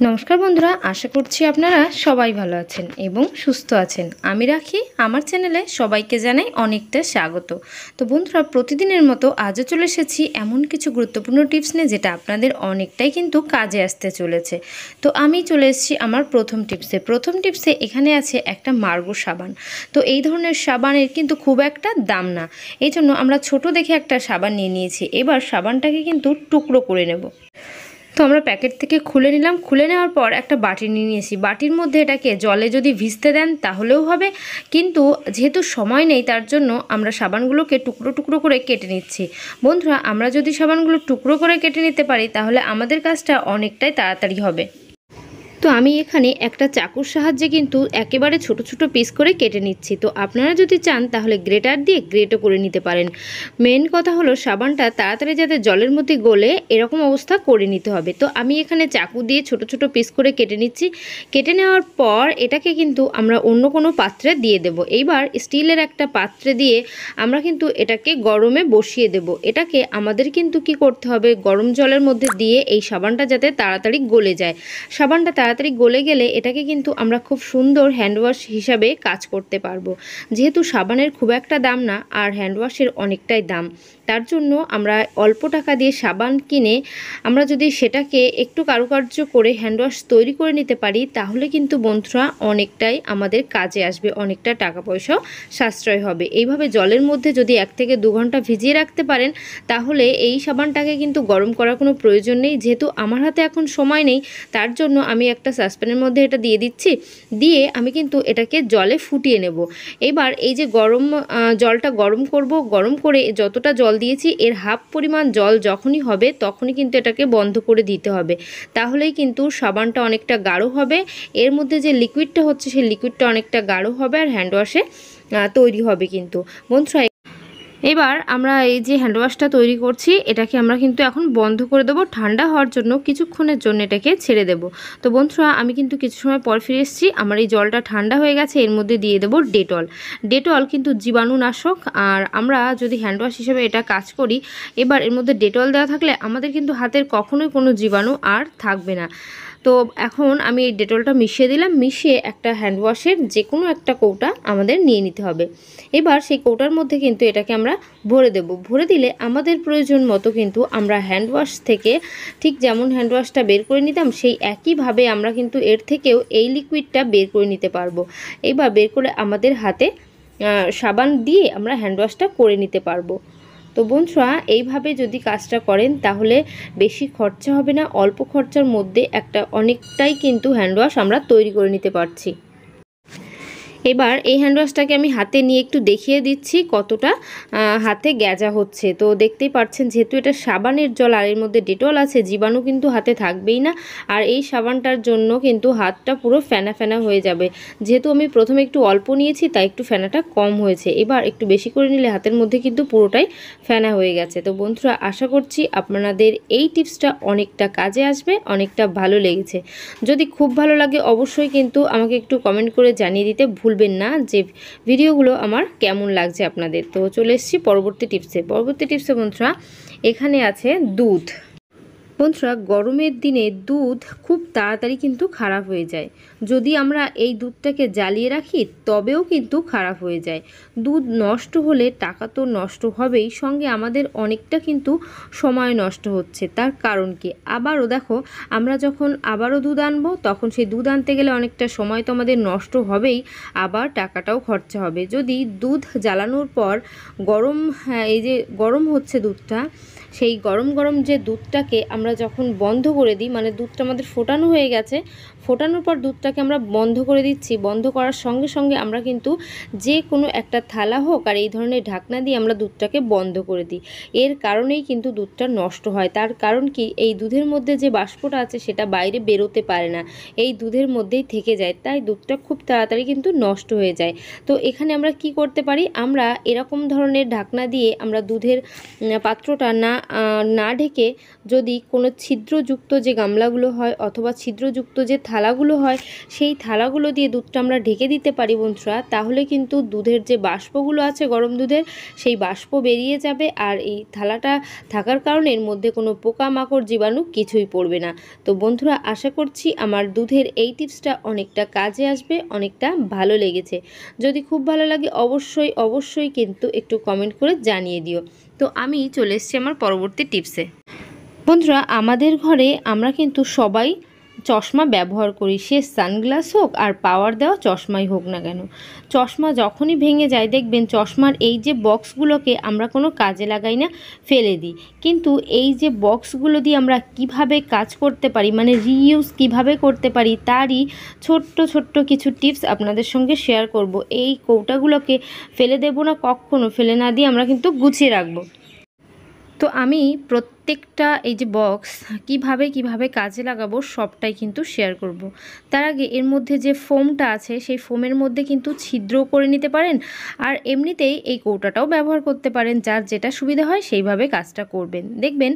নমস্কার বন্ধুরা, আশা করছি আপনারা সবাই ভালো আছেন এবং সুস্থ আছেন। আমি রাখি, আমার চ্যানেলে সবাইকে জানাই অনেকটা স্বাগত। তো বন্ধুরা, প্রতিদিনের মতো আজও চলে এসেছি এমন কিছু গুরুত্বপূর্ণ টিপস নিয়ে যেটা আপনাদের অনেকটাই কিন্তু কাজে আসতে চলেছে। তো আমি চলে এসেছি আমার প্রথম টিপসে এখানে আছে একটা মার্গো সাবান। তো এই ধরনের সাবানের কিন্তু খুব একটা দাম না, এই জন্য আমরা ছোট দেখে একটা সাবান নিয়ে নিয়েছি। এবার সাবানটাকে কিন্তু টুকরো করে নেব। তো আমরা প্যাকেট থেকে খুলে নিলাম। খুলে নেওয়ার পর একটা বাটি নিয়ে নিয়েছি। বাটির মধ্যে এটাকে জলে যদি ভিজতে দেন তাহলেও হবে, কিন্তু যেহেতু সময় নেই তার জন্য আমরা সাবানগুলোকে টুকরো টুকরো করে কেটে নিচ্ছি। বন্ধুরা, আমরা যদি সাবানগুলো টুকরো করে কেটে নিতে পারি তাহলে আমাদের কাজটা অনেকটাই তাড়াতাড়ি হবে। তো আমি এখানে একটা চাকুর সাহায্যে কিন্তু একেবারে ছোট ছোট পিস করে কেটে নিচ্ছি। তো আপনারা যদি চান তাহলে গ্রেটার দিয়ে গ্রেটও করে নিতে পারেন। মেন কথা হলো সাবানটা তাড়াতাড়ি যাতে জলের মধ্যে গলে এরকম অবস্থা করে নিতে হবে। তো আমি এখানে চাকু দিয়ে ছোট ছোট পিস করে কেটে নিচ্ছি। কেটে নেওয়ার পর এটাকে কিন্তু আমরা অন্য কোনো পাত্রে দিয়ে দেব। এইবার স্টিলের একটা পাত্রে দিয়ে আমরা কিন্তু এটাকে গরমে বসিয়ে দেব। এটাকে আমাদের কিন্তু কি করতে হবে, গরম জলের মধ্যে দিয়ে এই সাবানটা যাতে তাড়াতাড়ি গলে যায়। সাবানটা তাড়াতাড়ি গলে গেলে এটাকে কিন্তু আমরা খুব সুন্দর হ্যান্ডওয়াশ হিসাবে কাজ করতে পারবো। যেহেতু সাবানের খুব একটা দাম না আর হ্যান্ডওয়াশের অনেকটাই দাম, তার জন্য আমরা অল্প টাকা দিয়ে সাবান কিনে আমরা যদি সেটাকে একটু কারুকার্য করে হ্যান্ডওয়াশ তৈরি করে নিতে পারি তাহলে কিন্তু বন্ধুরা অনেকটাই আমাদের কাজে আসবে, অনেকটা টাকা পয়সাও সাশ্রয় হবে। এইভাবে জলের মধ্যে যদি 1 থেকে 2 ঘন্টা ভিজিয়ে রাখতে পারেন তাহলে এই সাবানটাকে কিন্তু গরম করার কোনো প্রয়োজন নেই। যেহেতু আমার হাতে এখন সময় নেই তার জন্য আমি একটা সসপ্যানের মধ্যে এটা দিয়ে দিচ্ছি। দিয়ে আমি কিন্তু এটাকে জলে ফুটিয়ে নেব। এবার এই যে জলটা গরম করব, গরম করে যতটা জল দিয়েছি এর হাফ পরিমাণ জল যখনই হবে তখনই কিন্তু এটাকে বন্ধ করে দিতে হবে। তাহলেই কিন্তু সাবানটা অনেকটা গাঢ় হবে, এর মধ্যে যে লিকুইডটা হচ্ছে সেই লিকুইডটা অনেকটা গাঢ় হবে আর হ্যান্ডওয়াশে তৈরি হবে কিন্তু। বন্ধুরা, এবার আমরা এই যে হ্যান্ডওয়াশটা তৈরি করছি এটাকে আমরা কিন্তু এখন বন্ধ করে দেবো। ঠান্ডা হওয়ার জন্য কিছুক্ষণের জন্য এটাকে ছেড়ে দেব। তো বন্ধুরা, আমি কিন্তু কিছু সময় পর ফিরে এসেছি। আমার এই জলটা ঠান্ডা হয়ে গেছে। এর মধ্যে দিয়ে দেবো ডেটল। ডেটল কিন্তু জীবাণুনাশক, আর আমরা যদি হ্যান্ডওয়াশ হিসেবে এটা কাজ করি, এবার এর মধ্যে ডেটল দেওয়া থাকলে আমাদের কিন্তু হাতের কখনোই কোনো জীবাণু আর থাকবে না। তো এখন আমি এই ডেটলটা মিশিয়ে দিলাম। মিশিয়ে একটা হ্যান্ডওয়াশের যে কোনো একটা কৌটা আমাদের নিয়ে নিতে হবে। এবার সেই কৌটার মধ্যে কিন্তু এটাকে আমরা ভরে দেব। ভরে দিলে আমাদের প্রয়োজন মতো কিন্তু আমরা হ্যান্ডওয়াশ থেকে ঠিক যেমন হ্যান্ডওয়াশটা বের করে নিতাম সেই একইভাবে আমরা কিন্তু এর থেকেও এই লিকুইডটা বের করে নিতে পারবো। এবার বের করে আমাদের হাতে সাবান দিয়ে আমরা হ্যান্ডওয়াশটা করে নিতে পারবো। তো বন্ধুরা, এইভাবে যদি কাজটা করেন তাহলে বেশি খরচা হবে না, অল্প খরচার মধ্যে একটা অনেকটাই কিন্তু হ্যান্ডওয়াশ আমরা তৈরি করে নিতে পারছি। এবার এই হ্যান্ডওয়াশটাকে আমি হাতে নিয়ে একটু দেখিয়ে দিচ্ছি কতটা হাতে গ্যাজা হচ্ছে। তো দেখতেই পাচ্ছেন, যেহেতু এটা সাবানের জল আর এর মধ্যে ডেটল আছে, জীবাণু কিন্তু হাতে থাকবেই না। আর এই সাবানটার জন্য কিন্তু হাতটা পুরো ফেনা ফেনা হয়ে যাবে। যেহেতু আমি প্রথমে একটু অল্প নিয়েছি তাই একটু ফেনাটা কম হয়েছে। এবার একটু বেশি করে নিলে হাতের মধ্যে কিন্তু পুরোটাই ফেনা হয়ে গেছে। তো বন্ধুরা, আশা করছি আপনাদের এই টিপসটা অনেকটা কাজে আসবে, অনেকটা ভালো লেগেছে। যদি খুব ভালো লাগে অবশ্যই কিন্তু আমাকে একটু কমেন্ট করে জানিয়ে দিতে ভুলবেন না যে ভিডিওগুলো আমার কেমন লাগছে আপনাদের। তো চলে এসেছি পরবর্তী টিপসে। বন্ধুরা, এখানে আছে দুধ। বন্ধুরা, গরমের দিনে দুধ খুব তাড়াতাড়ি কিন্তু খারাপ হয়ে যায়। যদি আমরা এই দুধটাকে জ্বালিয়ে রাখি তবেও কিন্তু খারাপ হয়ে যায়। দুধ নষ্ট হলে টাকা তো নষ্ট হবেই, সঙ্গে আমাদের অনেকটা কিন্তু সময় নষ্ট হচ্ছে। তার কারণ কি, আবারও দেখো, আমরা যখন আবারও দুধ আনবো তখন সেই দুধ আনতে গেলে অনেকটা সময় তো আমাদের নষ্ট হবেই, আবার টাকাটাও খরচা হবে। যদি দুধ জ্বালানোর পর এই যে গরম হচ্ছে দুধটা, সেই গরম গরম যে দুধটাকে আমরা যখন বন্ধ করে দিই, মানে দুধটা আমাদের ফোটানো হয়ে গেছে, ফোটানোর পর দুধটাকে আমরা বন্ধ করে দিচ্ছি। বন্ধ করার সঙ্গে সঙ্গে আমরা কিন্তু যে কোনো একটা থালা হোক আর এই ধরনের ঢাকনা দিয়ে আমরা দুধটাকে বন্ধ করে দিই। এর কারণেই কিন্তু দুধটা নষ্ট হয়। তার কারণ কি, এই দুধের মধ্যে যে বাষ্পটা আছে সেটা বাইরে বেরোতে পারে না, এই দুধের মধ্যেই থেকে যায়, তাই দুধটা খুব তাড়াতাড়ি কিন্তু নষ্ট হয়ে যায়। তো এখানে আমরা কি করতে পারি, আমরা এরকম ধরনের ঢাকনা দিয়ে আমরা দুধের পাত্রটা না ঢেকে যদি কোনো ছিদ্রযুক্ত যে গামলাগুলো হয় অথবা ছিদ্রযুক্ত যে থালাগুলো হয় সেই থালাগুলো দিয়ে দুধটা আমরা ঢেকে দিতে পারি বন্ধুরা, তাহলে কিন্তু দুধের যে বাষ্পগুলো আছে গরম দুধের সেই বাষ্প বেরিয়ে যাবে, আর এই থালাটা থাকার কারণে এর মধ্যে কোনো পোকামাকড় জীবাণু কিছুই পড়বে না। তো বন্ধুরা, আশা করছি আমার দুধের এই টিপসটা অনেকটা কাজে আসবে, অনেকটা ভালো লেগেছে। যদি খুব ভালো লাগে অবশ্যই কিন্তু একটু কমেন্ট করে জানিয়ে দিও। তো আমি চলে এসেছি আমার পরবর্তী টিপসে। বন্ধুরা, আমাদের ঘরে আমরা কিন্তু সবাই চশমা ব্যবহার করি, সে সানগ্লাস হোক আর পাওয়ার দেওয়া চশমাই হোক না কেন। চশমা যখনই ভেঙে যায় দেখবেন চশমার এই যে বক্সগুলোকে আমরা কোনো কাজে লাগাই না, ফেলে দিই। কিন্তু এই যে বক্সগুলো দিয়ে আমরা কিভাবে কাজ করতে পারি, মানে রিইউজ কিভাবে করতে পারি, তারই ছোট্ট কিছু টিপস আপনাদের সঙ্গে শেয়ার করব। এই কৌটাগুলোকে ফেলে দেব না, কখনো ফেলে না দিয়ে আমরা কিন্তু গুছিয়ে রাখবো। তো আমি প্রত্যেকটা এই যে বক্স কিভাবে কাজে লাগাবো সবটাই কিন্তু শেয়ার করব। তার আগে এর মধ্যে যে ফোমটা আছে সেই ফোমের মধ্যে কিন্তু ছিদ্রও করে নিতে পারেন, আর এমনিতেই এই কৌটাটাও ব্যবহার করতে পারেন। যার যেটা সুবিধা হয় সেইভাবে কাজটা করবেন। দেখবেন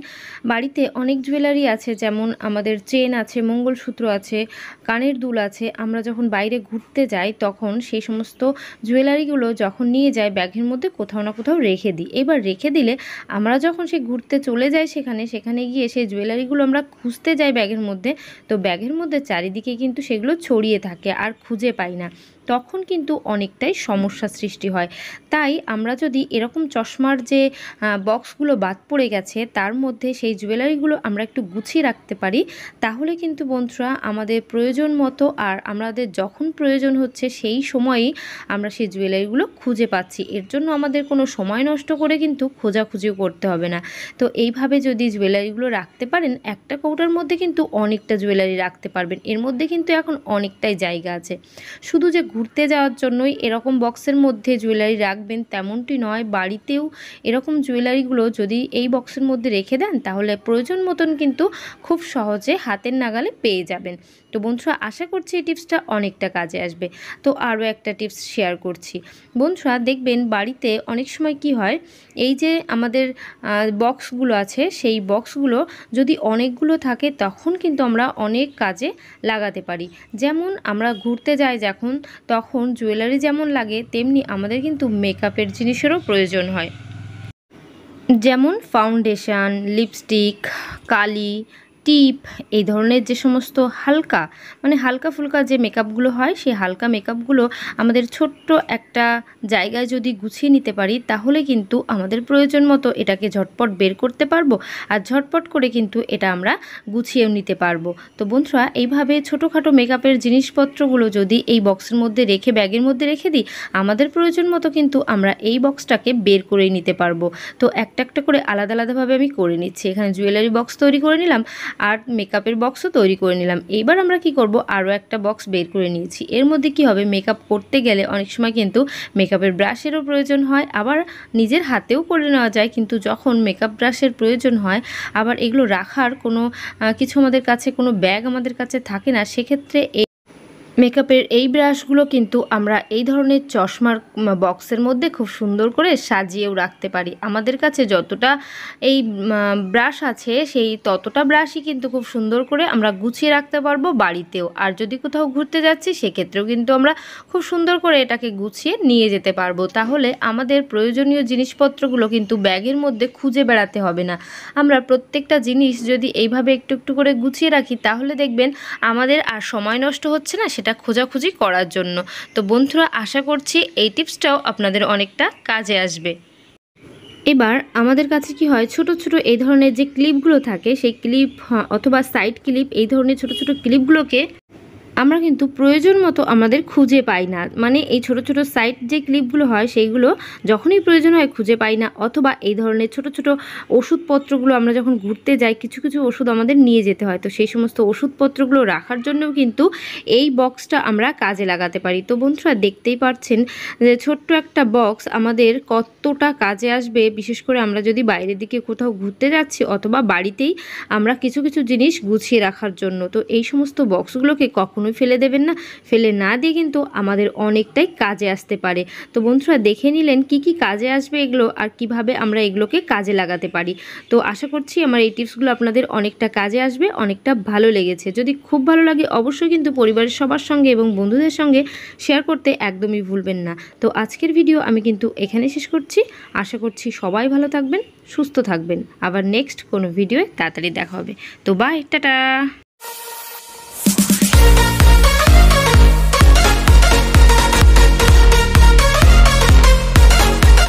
বাড়িতে অনেক জুয়েলারি আছে, যেমন আমাদের চেন আছে, মঙ্গলসূত্র আছে, কানের দুল আছে। আমরা যখন বাইরে ঘুরতে যাই তখন সেই সমস্ত জুয়েলারিগুলো যখন নিয়ে যাই ব্যাগের মধ্যে কোথাও না কোথাও রেখে দিই। এবার রেখে দিলে আমরা যখন সে ঘুরতে চলে যাই সেখানে গিয়ে সেই জুয়েলারিগুলো আমরা খুঁজতে যাই ব্যাগের মধ্যে, তো ব্যাগের মধ্যে চারিদিকে কিন্তু সেগুলো ছড়িয়ে থাকে আর খুঁজে পাই না, তখন কিন্তু অনেকটাই সমস্যা সৃষ্টি হয়। তাই আমরা যদি এরকম চশমার যে বক্সগুলো বাদ পড়ে গেছে তার মধ্যে সেই জুয়েলারিগুলো আমরা একটু গুছিয়ে রাখতে পারি, তাহলে কিন্তু বন্ধুরা আমাদের প্রয়োজন মতো আর আমাদের যখন প্রয়োজন হচ্ছে সেই সময়ই আমরা সেই জুয়েলারিগুলো খুঁজে পাচ্ছি। এর জন্য আমাদের কোনো সময় নষ্ট করে কিন্তু খোঁজাখুঁজিও করতে হবে না। তো এইভাবে যদি জুয়েলারিগুলো রাখতে পারেন, একটা কৌটার মধ্যে কিন্তু অনেকটা জুয়েলারি রাখতে পারবেন। এর মধ্যে কিন্তু এখন অনেকটাই জায়গা আছে। শুধু যে ঘুরতে যাওয়ার জন্যই এরকম বক্সের মধ্যে জুয়েলারি রাখবেন তেমনটি নয়, বাড়িতেও এরকম জুয়েলারিগুলো যদি এই বক্সের মধ্যে রেখে দেন তাহলে প্রয়োজন মতন কিন্তু খুব সহজে হাতের নাগালে পেয়ে যাবেন। তো বন্ধুরা, আশা করছি এই টিপসটা অনেকটা কাজে আসবে। তো আরও একটা টিপস শেয়ার করছি। বন্ধুরা, দেখবেন বাড়িতে অনেক সময় কি হয়, এই যে আমাদের বক্সগুলো আছে সেই বক্সগুলো যদি অনেকগুলো থাকে তখন কিন্তু আমরা অনেক কাজে লাগাতে পারি। যেমন আমরা ঘুরতে যাই যখন, তখন জুয়েলারি যেমন লাগে তেমনি আমাদের কিন্তু মেকআপের জিনিসেরও প্রয়োজন হয়। যেমন ফাউন্ডেশন, লিপস্টিক, কালি, টিপ, এই ধরনের যে সমস্ত হালকা ফুলকা যে মেকআপগুলো হয় সেই হালকা মেকআপগুলো আমাদের ছোট্ট একটা জায়গায় যদি গুছিয়ে নিতে পারি তাহলে কিন্তু আমাদের প্রয়োজন মতো এটাকে ঝটপট বের করতে পারবো, আর ঝটপট করে কিন্তু এটা আমরা গুছিয়েও নিতে পারবো। তো বন্ধুরা, এইভাবে ছোটোখাটো মেকআপের জিনিসপত্রগুলো যদি এই বক্সের মধ্যে রেখে ব্যাগের মধ্যে রেখে দিই, আমাদের প্রয়োজন মতো কিন্তু আমরা এই বক্সটাকে বের করে নিতে পারবো। তো একটা করে আলাদাভাবে আমি করে নিচ্ছি। এখানে জুয়েলারি বক্স তৈরি করে নিলাম আর মেকআপের বক্সও তৈরি করে নিলাম। এইবার আমরা কি করব, আরও একটা বক্স বের করে নিয়েছি। এর মধ্যে কি হবে, মেকআপ করতে গেলে অনেক সময় কিন্তু মেকআপের ব্রাশেরও প্রয়োজন হয়, আবার নিজের হাতেও করে নেওয়া যায়। কিন্তু যখন মেকআপ ব্রাশের প্রয়োজন হয়, আবার এগুলো রাখার কোনো কিছু আমাদের কাছে, কোনো ব্যাগ আমাদের কাছে থাকে না, সেক্ষেত্রে মেকআপের এই ব্রাশগুলো কিন্তু আমরা এই ধরনের চশমার বক্সের মধ্যে খুব সুন্দর করে সাজিয়েও রাখতে পারি। আমাদের কাছে যতটা এই ব্রাশ আছে সেই ততটা ব্রাশই কিন্তু খুব সুন্দর করে আমরা গুছিয়ে রাখতে পারবো বাড়িতেও। আর যদি কোথাও ঘুরতে যাচ্ছি সেক্ষেত্রেও কিন্তু আমরা খুব সুন্দর করে এটাকে গুছিয়ে নিয়ে যেতে পারবো। তাহলে আমাদের প্রয়োজনীয় জিনিসপত্রগুলো কিন্তু ব্যাগের মধ্যে খুঁজে বেড়াতে হবে না। আমরা প্রত্যেকটা জিনিস যদি এইভাবে একটু করে গুছিয়ে রাখি তাহলে দেখবেন আমাদের আর সময় নষ্ট হচ্ছে না সেটা খোঁজাখুঁজি করার জন্য। তো বন্ধুরা, আশা করছি এই টিপসটাও আপনাদের অনেকটা কাজে আসবে। এবার আমাদের কাছে কি হয়, ছোট এই ধরনের যে ক্লিপগুলো থাকে সেই ক্লিপ অথবা সাইড ক্লিপ, এই ধরনের ছোট ক্লিপগুলোকে আমরা কিন্তু প্রয়োজন মতো আমাদের খুঁজে পাই না। মানে এই ছোট সাইড যে ক্লিপগুলো হয় সেইগুলো যখনই প্রয়োজন হয় খুঁজে পাই না, অথবা এই ধরনের ছোট ওষুধপত্রগুলো আমরা যখন ঘুরতে যাই কিছু ওষুধ আমাদের নিয়ে যেতে হয়, তো সেই সমস্ত ওষুধপত্রগুলো রাখার জন্যও কিন্তু এই বক্সটা আমরা কাজে লাগাতে পারি। তো বন্ধুরা, দেখতেই পাচ্ছেন যে ছোট্ট একটা বক্স আমাদের কতটা কাজে আসবে, বিশেষ করে আমরা যদি বাইরের দিকে কোথাও ঘুরতে যাচ্ছি অথবা বাড়িতেই আমরা কিছু জিনিস গুছিয়ে রাখার জন্য। তো এই সমস্ত বক্সগুলোকে কখনো কখনোই ফেলে দেবেন না। ফেলে না দিয়ে কিন্তু আমাদের অনেকটাই কাজে আসতে পারে। তো বন্ধুরা দেখে নিলেন কি কি কাজে আসবে এগুলো আর কিভাবে আমরা এগুলোকে কাজে লাগাতে পারি। তো আশা করছি আমার এই টিপসগুলো আপনাদের অনেকটা কাজে আসবে, অনেকটা ভালো লেগেছে। যদি খুব ভালো লাগে অবশ্যই কিন্তু পরিবারের সবার সঙ্গে এবং বন্ধুদের সঙ্গে শেয়ার করতে একদমই ভুলবেন না। তো আজকের ভিডিও আমি কিন্তু এখানে শেষ করছি। আশা করছি সবাই ভালো থাকবেন, সুস্থ থাকবেন। আবার নেক্সট কোনো ভিডিওয়ে তাড়াতাড়ি দেখা হবে। তো বাই, টাটা।